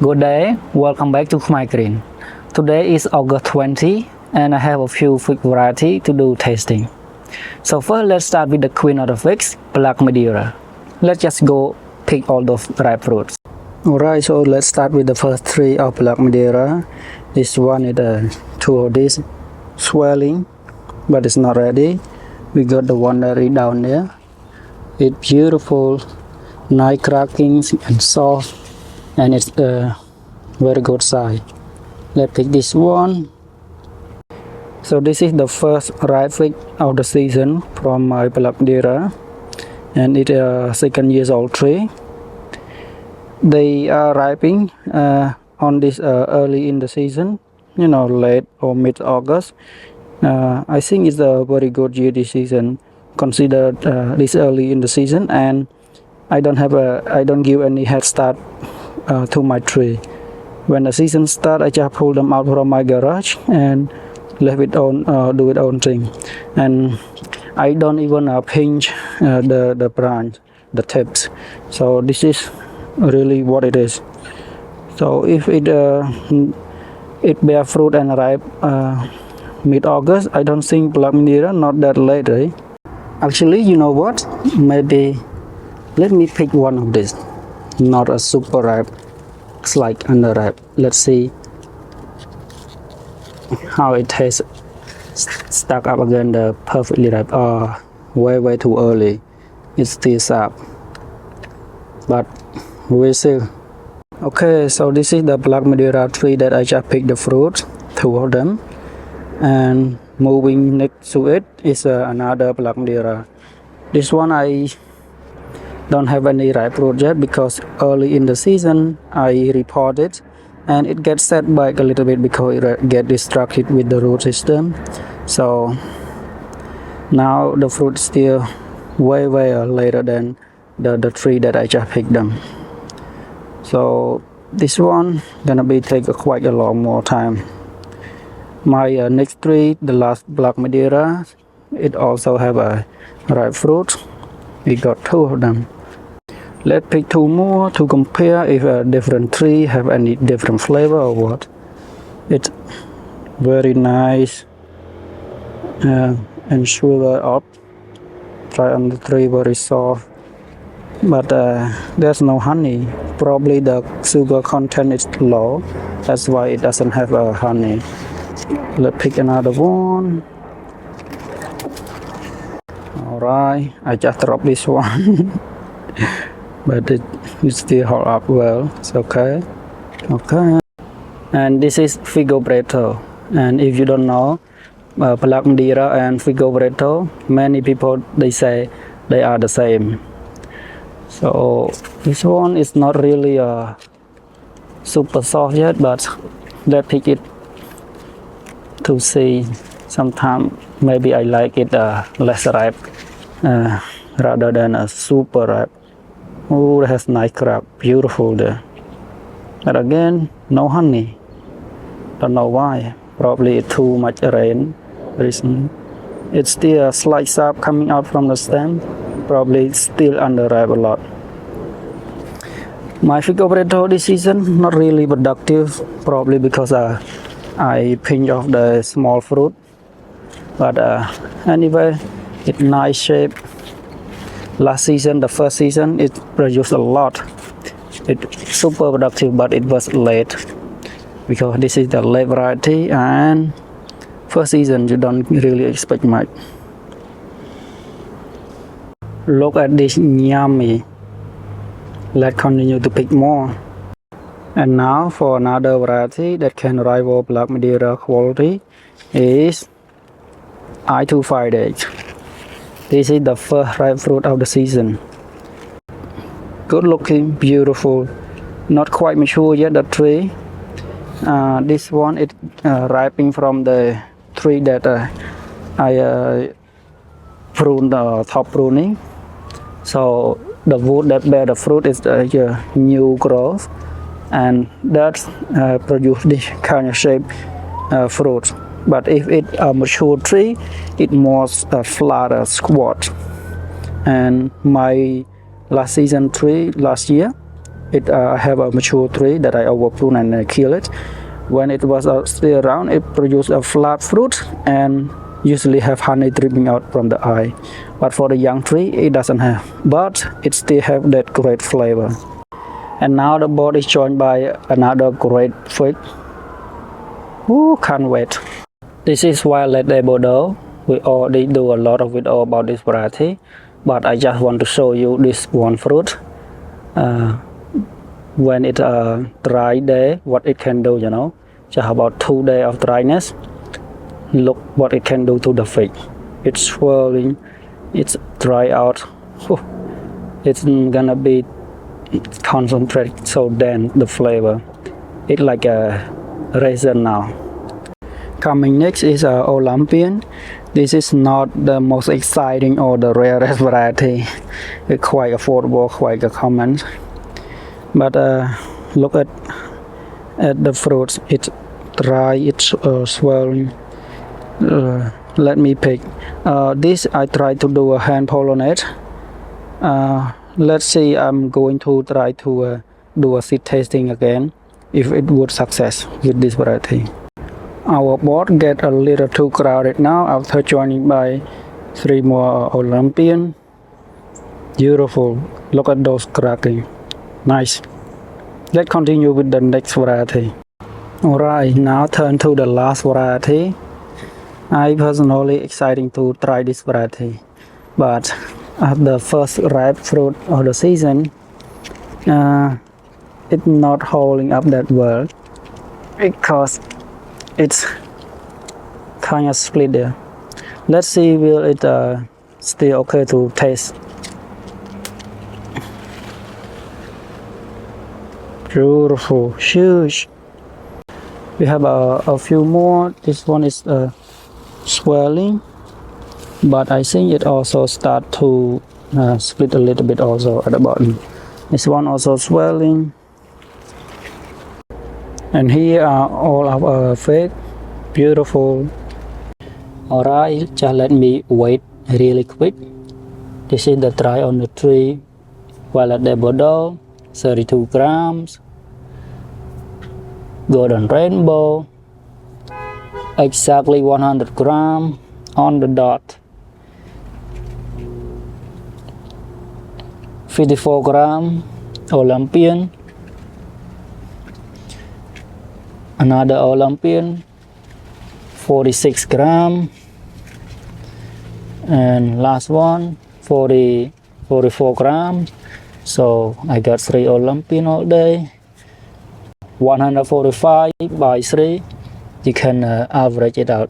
Good day, welcome back to my green. Today is August 20 and I have a few fig variety to do tasting. So first let's start with the queen of the figs, Black Madeira. Let's just go pick all those ripe fruits. Alright, so let's start with the first three of Black Madeira. This one is two of these swelling, but it's not ready. We got the one that is down there. It's beautiful, nice cracking and soft, and it's very good size. Let's pick this one. So this is the first ripe fig of the season from my Black Madeira, and it's a 2-year-old tree. They are ripening on this early in the season, late or mid-August. I think it's a very good year this season, considered this early in the season, and I don't give any head start to my tree. When the season starts, I just pull them out from my garage and let it do its own thing, and I don't even pinch the branch, the tips. So this is really what it is. So if it bear fruit and ripe mid-August, I don't think Black Madeira not that late, right? Actually, you know what? Maybe let me pick one of this. Not a super ripe, it's like under ripe. Let's see how it tastes. Stuck up again the perfectly ripe. Way too early. It's still sharp, but we'll see. Okay, so this is the Black Madeira tree that I just picked the fruit, two of them, and moving next to it is another Black Madeira. This one I don't have any ripe fruit yet because early in the season I reported, and it gets set back a little bit because it get distracted with the root system. So now the fruit is still way later than the tree that I just picked them. So this one gonna be take quite a long more time. My next tree, the last Black Madeira, it also have a ripe fruit. We got two of them. Let's pick two more to compare if a different tree have any different flavor or what. It's very nice and sugar up. Try on the tree, very soft, but there's no honey. Probably the sugar content is low, that's why it doesn't have honey. Let's pick another one. Alright, I just dropped this one. But it still hold up well. It's okay. And this is Figo Preto, and if you don't know, Black Madeira and Figo Preto, many people they say they are the same. So this one is not really super soft yet, but let's pick it to see. Sometimes maybe I like it less ripe rather than a super ripe. Oh, it has nice crack, beautiful there. But again, no honey. Don't know why. Probably too much rain recently. It's still a slight sap coming out from the stem. Probably still under ripe a lot. My Figo Preto this season not really productive. Probably because I pinch off the small fruit. But anyway, it's nice shape. Last season, the first season, it produced a lot. It's super productive, but it was late because this is the late variety, and first season you don't really expect much. Look at this, yummy. Let's continue to pick more. And now for another variety that can rival Black Madeira quality is I-258. This is the first ripe fruit of the season. Good looking, beautiful, not quite mature yet, the tree. This one is ripening from the tree that I pruned, top pruning. So the wood that bear the fruit is the new growth, and that produce this kind of shape fruit. But if it's a mature tree, it more flatter, squat. And my last season tree last year, It have a mature tree that I overprune and kill it. When it was still around, it produced a flat fruit and usually have honey dripping out from the eye. But for the young tree, it doesn't have. But it still have that great flavor. And now the board is joined by another great fig. Ooh, can't wait. This is Violet de Bordeaux. We already do a lot of video about this variety, but I just want to show you this one fruit. When it's a dry day, what it can do, just about 2 days of dryness. Look what it can do to the fig. It's swirling, it's dry out. Whew. It's gonna be concentrate so then the flavor. It's like a raisin now. Coming next is Olympian. This is not the most exciting or the rarest variety. It's quite affordable, quite common. But look at the fruits. It's dry, it's swirling. Let me pick. This I try to do a hand pollinate. Let's see. I'm going to try to do a seed tasting again, if it would success with this variety. Our board get a little too crowded now after joining by 3 more Olympian. Beautiful. Look at those cracking. Nice. Let's continue with the next variety. Alright, now turn to the last variety. I personally exciting to try this variety, but the first ripe fruit of the season, it's not holding up that well because it's kind of split there. Let's see, will it still okay to taste. Beautiful, huge. We have a few more. This one is swelling, but I think it also start to split a little bit also at the bottom. This one also swelling. And here are all of our fig. Beautiful. Alright, just let me wait really quick. This is the dry on the tree Violet de Bordeaux, 32 grams. Golden Rainbow, exactly 100 grams on the dot. 54 grams Olympian. Another Olympian, 46 grams. And last one, 44 grams. So I got 3 Olympian all day. 145 by 3. You can average it out.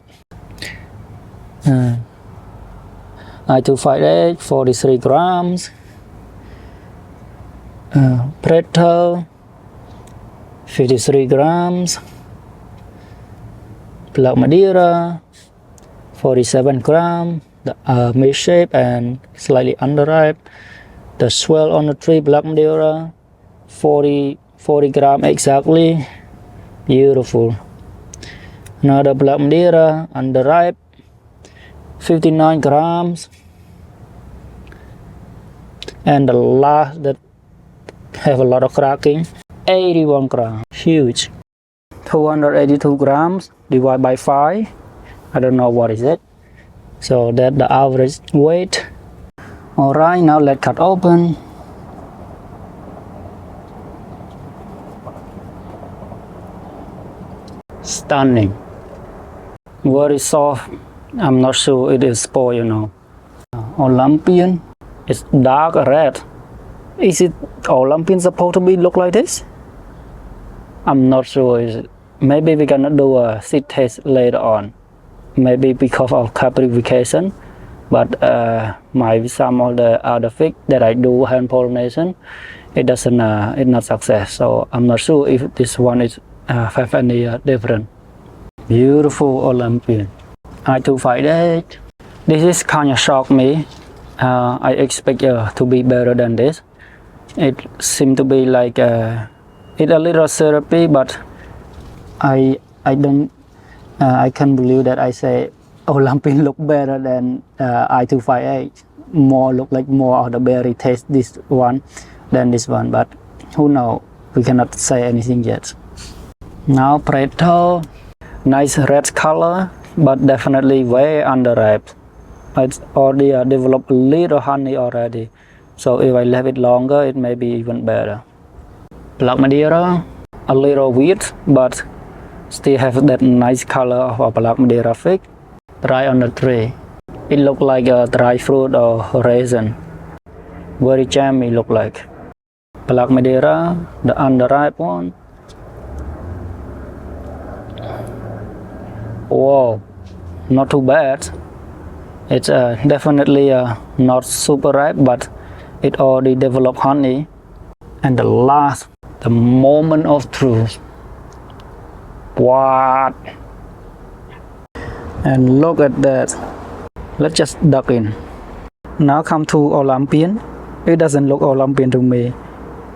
I258, 43 grams. Preto, 53 grams. Black Madeira, 47 grams. The mid-shape and slightly underripe. The swell on the tree, Black Madeira, 40 grams exactly. Beautiful. Another Black Madeira, underripe, 59 grams. And the last that have a lot of cracking, 81 grams. Huge. 282 grams divided by 5. I don't know what is it. So that's the average weight. Alright, now let's cut open. Stunning. Very soft. I'm not sure it is spoiled, Olympian. It's dark red. Is it Olympian supposed to be look like this? I'm not sure. Is it? Maybe we're gonna do a seed test later on. Maybe because of caprification. But some of the other fig that I do hand pollination, it doesn't, it's not success. So I'm not sure if this one is have any different. Beautiful Olympian. I258. This is kind of shocked me. I expect to be better than this. It seemed to be like it's a little syrupy, but I can't believe that I say Olympian look better than I258. Look like more of the berry taste this one than this one, but who knows? We cannot say anything yet. Now Preto, nice red color, but definitely way underripe. It's already developed a little honey already. So if I leave it longer, it may be even better. Black Madeira, a little weird, but still have that nice color of a Black Madeira fig. Dry on the tree. It look like a dry fruit or raisin. Very jammy look like. Black Madeira, the underripe one. Wow, not too bad. It's definitely not super ripe, but it already developed honey. And the last, the moment of truth. What? And look at that. Let's just duck in. Now come to Olympian. It doesn't look Olympian to me.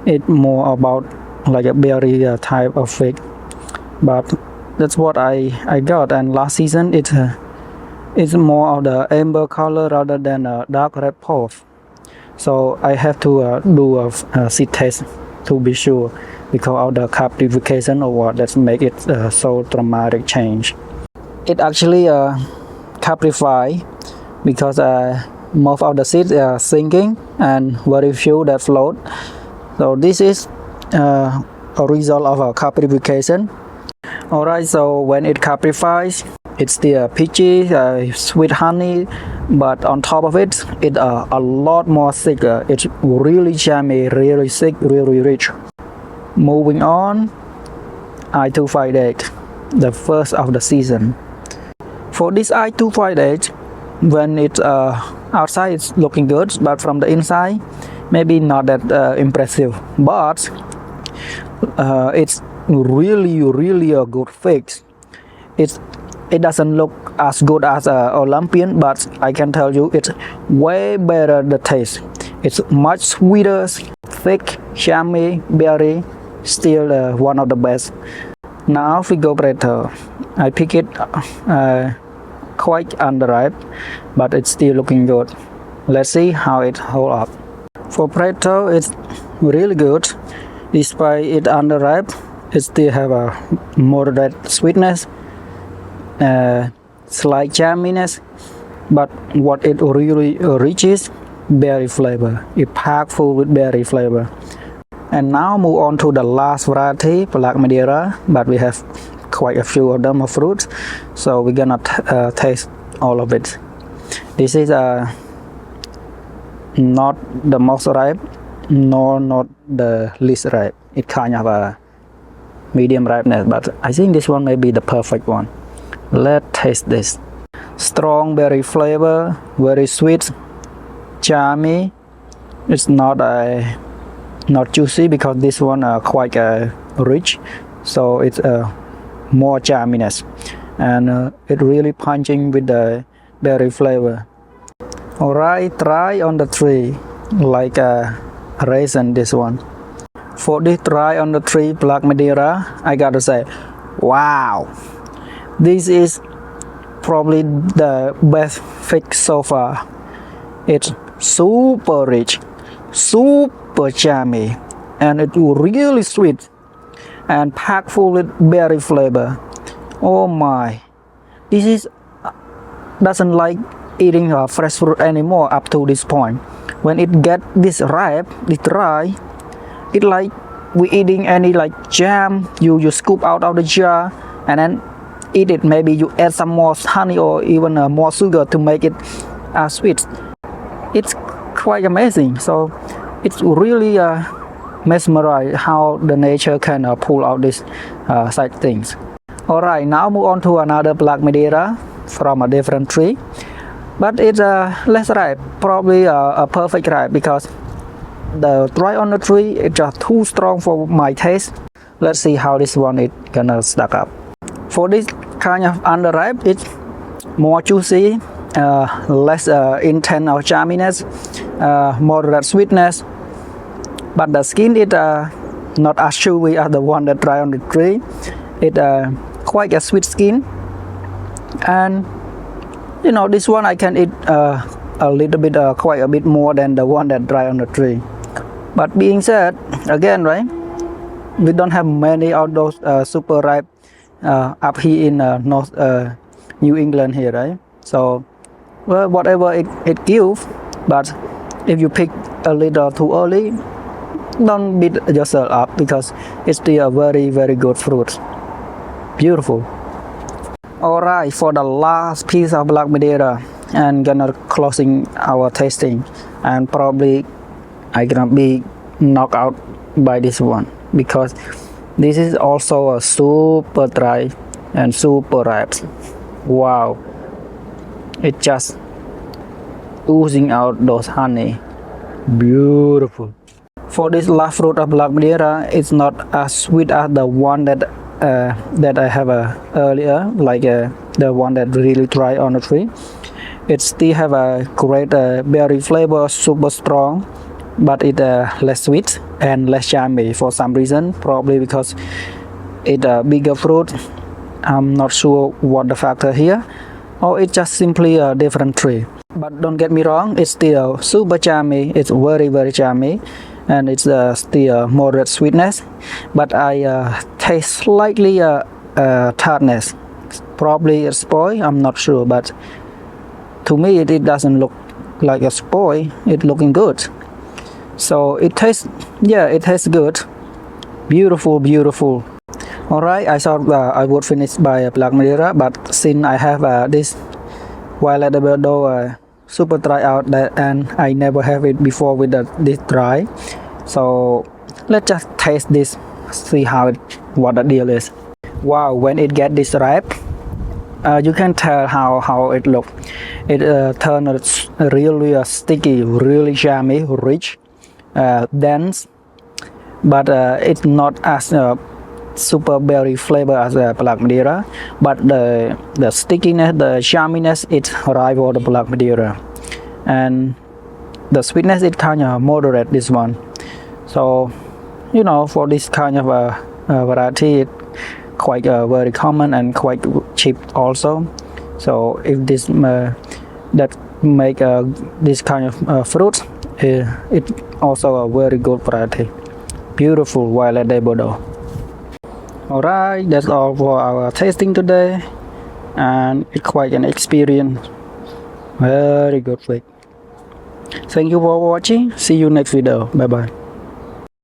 It's more about like a berry type of fig, but that's what I got. And last season it's more of the amber color rather than a dark red pulp. So I have to do a seed test to be sure, because of the caprification or what that make it so dramatic change. It actually caprify because most of the seeds are sinking and very few that float. So this is a result of a caprification. Alright, so when it caprifies, it's still peachy, sweet honey, but on top of it, it's a lot more thicker. It's really jammy, really thick, really rich. Moving on, I-258, the first of the season. For this I-258, when it's outside, it's looking good, but from the inside, maybe not that impressive. But it's really a good fix. It doesn't look as good as Olympian, but I can tell you it's way better the taste. It's much sweeter, thick, jammy, berry, still one of the best. Now Figo Preto, I pick it quite underripe, but it's still looking good. Let's see how it hold up. For Preto, it's really good. Despite it underripe, it still have a moderate sweetness, slight jamminess, but what it really reaches, berry flavor. It packed full with berry flavor. And now move on to the last variety, Black Madeira, but we have quite a few of them of fruits, so we're gonna taste all of it. This is not the most ripe, nor not the least ripe. It kind of a medium ripeness, but I think this one may be the perfect one. Let's taste this. Strong berry flavor, very sweet, jammy. It's not juicy because this one quite rich, so it's more jamminess, and it really punching with the berry flavor. Alright, try on the tree like a raisin. This one. For this try on the tree Black Madeira, I gotta say, wow, this is probably the best fix so far. It's super rich, super jammy, and it's really sweet and packed full with berry flavor. Oh my, this is doesn't like eating fresh fruit anymore up to this point. When it get this ripe, this dry, it like we eating any like jam. You scoop out of the jar and then eat it. Maybe you add some more honey or even more sugar to make it sweet. It's quite amazing. So it's really mesmerized how the nature can pull out these such things. Alright, now move on to another Black Madeira from a different tree, but it's less ripe, probably a perfect ripe, because the dry on the tree is just too strong for my taste. Let's see how this one is gonna stack up. For this kind of underripe, it's more juicy, less intense or jamminess, moderate sweetness, but the skin is not as chewy as the one that dry on the tree. It's quite a sweet skin, and you know, this one I can eat a little bit, quite a bit more than the one that dry on the tree. But being said, again, right, we don't have many of those super ripe up here in North New England here, right? So, well, whatever it gives, but if you pick a little too early, don't beat yourself up because it's still a very, very good fruit. Beautiful. Alright, for the last piece of Black Madeira, and gonna closing our tasting, and probably I gonna be knocked out by this one because this is also a super dry and super ripe. Wow, it just oozing out those honey. Beautiful. For this last fruit of Black Madeira, it's not as sweet as the one that I have earlier, like the one that really dry on the tree. It still have a great berry flavor, super strong, but it less sweet and less yummy for some reason, probably because it's a bigger fruit. I'm not sure what the factor here, or it's just simply a different tree. But don't get me wrong, it's still super yummy. It's very, very yummy, and it's still moderate sweetness, but I taste slightly tartness. Probably a spoil, I'm not sure, but to me it doesn't look like a spoil. It's looking good. So it tastes, yeah, it tastes good. Beautiful, beautiful. Alright, I thought I would finish by Black Madeira, but since I have this Violet de Bordeaux super dry out that, and I never have it before with this dry, so let's just taste this, see what the deal is. Wow, when it get this ripe, you can tell how it look. It turns really sticky, really yummy, rich, dense, but it's not as super berry flavor as Black Madeira, but the stickiness, the yumminess, it rival the Black Madeira, and the sweetness is kind of moderate, this one. So you know, for this kind of variety, it quite very common and quite cheap also. So if this that make this kind of fruit, it also a very good variety. Beautiful Violet de Bordeaux. Alright, that's all for our tasting today, and it's quite an experience. Very good flake. Thank you for watching. See you next video. Bye bye.